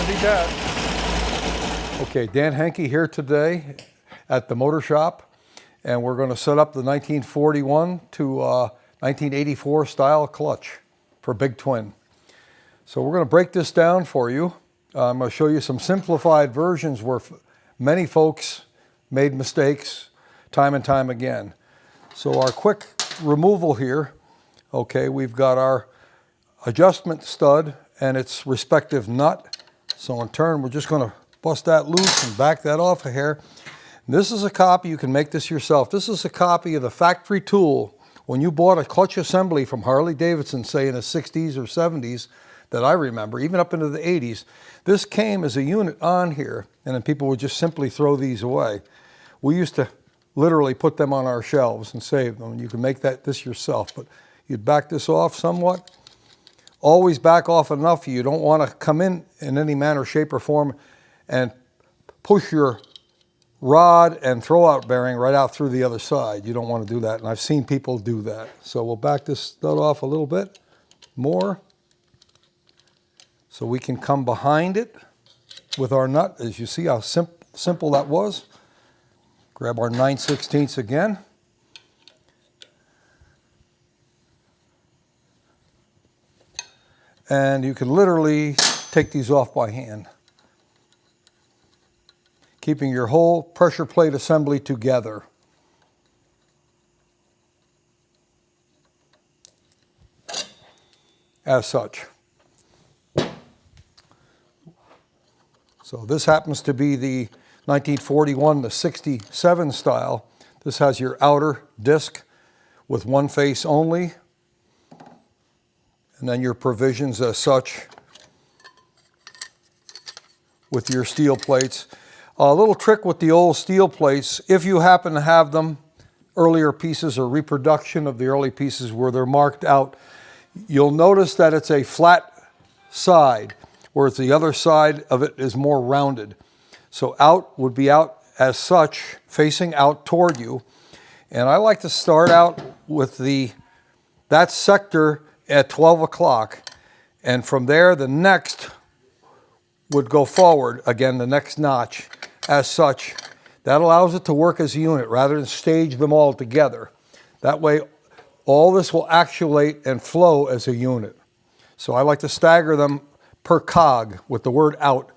Howdy, Dad. Okay, Dan Henke here today at the motor shop, and we're going to set up the 1941 to 1984 style clutch for Big Twin. So we're going to break this down for you. I'm going to show you some simplified versions where many folks made mistakes time and time again. So our quick removal here, okay, we've got our adjustment stud and its respective nut. So in turn, we're just going to bust that loose and back that off a hair. This is a copy, you can make this yourself. This is a copy of the factory tool when you bought a clutch assembly from Harley Davidson, say in the 60s or 70s, that I remember, even up into the 80s. This came as a unit on here, and then people would just simply throw these away. We used to literally put them on our shelves and save them. You can make this yourself, but you'd back this off somewhat. Always back off enough. You don't want to come in any manner, shape, or form and push your rod and throw-out bearing right out through the other side. You don't want to do that, and I've seen people do that. So we'll back this stud off a little bit more so we can come behind it with our nut. As you see how simple that was. Grab our 9/16 again. And you can literally take these off by hand, keeping your whole pressure plate assembly together. As such. So this happens to be the 1941 to 67 style. This has your outer disc with one face only, and then your provisions as such with your steel plates. A little trick with the old steel plates, if you happen to have them, earlier pieces or reproduction of the early pieces where they're marked out, you'll notice that it's a flat side, whereas the other side of it is more rounded. So out would be out as such, facing out toward you. And I like to start out with that sector at 12 o'clock, and from there the next would go forward, again the next notch as such. That allows it to work as a unit rather than stage them all together. That way all this will actuate and flow as a unit. So I like to stagger them per cog with the word out.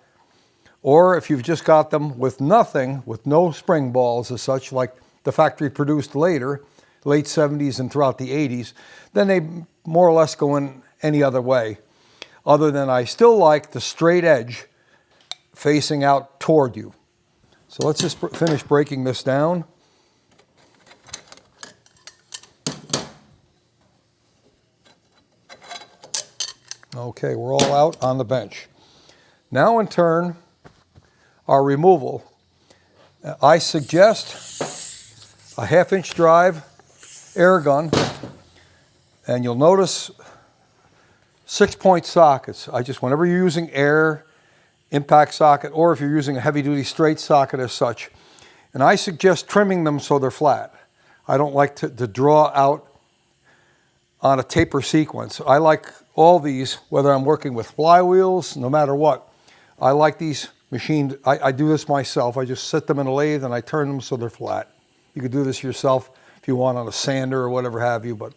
Or if you've just got them with nothing, with no spring balls as such, like the factory produced later, late 70s and throughout the 80s, then they more or less go in any other way. Other than I still like the straight edge facing out toward you. So let's just finish breaking this down. Okay, we're all out on the bench. Now in turn, our removal. I suggest a 1/2-inch drive air gun, and you'll notice 6-point sockets. Whenever you're using air, impact socket, or if you're using a heavy-duty straight socket as such, and I suggest trimming them so they're flat. I don't like to draw out on a taper sequence. I like all these, whether I'm working with flywheels, no matter what. I like these machined. I do this myself. I just set them in a lathe and I turn them so they're flat. You could do this yourself if you want on a sander or whatever have you, but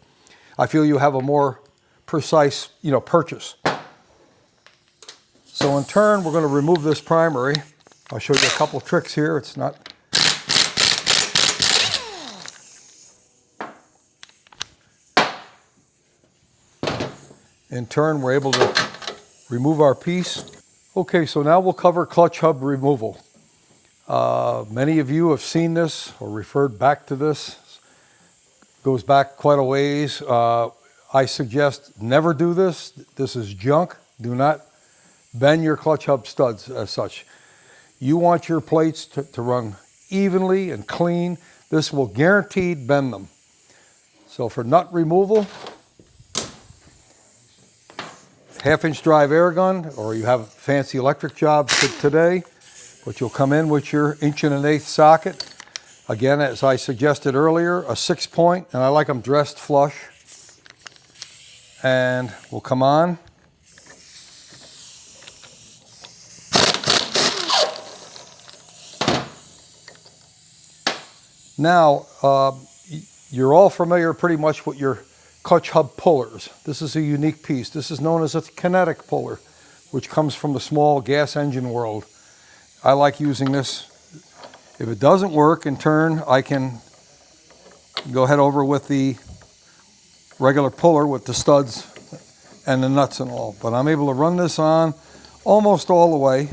I feel you have a more precise, purchase. So in turn, we're going to remove this primary. I'll show you a couple tricks here. It's not... In turn, we're able to remove our piece. Okay, so now we'll cover clutch hub removal. Many of you have seen this or referred back to this. Goes back quite a ways. I suggest never do this. This is junk. Do not bend your clutch hub studs as such. You want your plates to run evenly and clean. This will guaranteed bend them. So for nut removal, 1/2-inch drive air gun, or you have fancy electric jobs today, but you'll come in with your 1 1/8" socket. Again, as I suggested earlier, a 6-point, and I like them dressed flush. And we'll come on. Now, you're all familiar pretty much with your clutch hub pullers. This is a unique piece. This is known as a kinetic puller, which comes from the small gas engine world. I like using this. If it doesn't work in turn, I can go head over with the regular puller with the studs and the nuts and all. But I'm able to run this on almost all the way.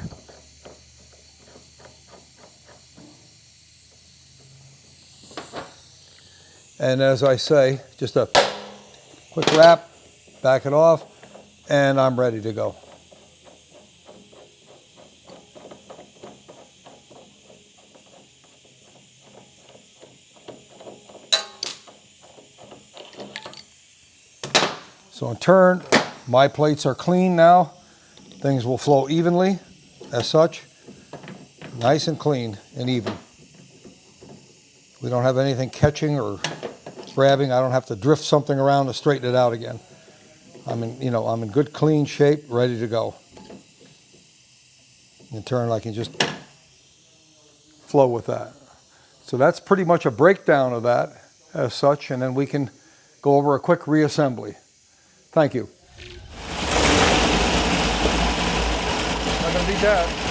And as I say, just a quick wrap, back it off, and I'm ready to go. So in turn, my plates are clean now. Things will flow evenly as such, nice and clean and even. We don't have anything catching or grabbing. I don't have to drift something around to straighten it out again. I'm in good clean shape, ready to go. In turn, I can just flow with that. So that's pretty much a breakdown of that as such, and then we can go over a quick reassembly. Thank you. Not gonna beat that.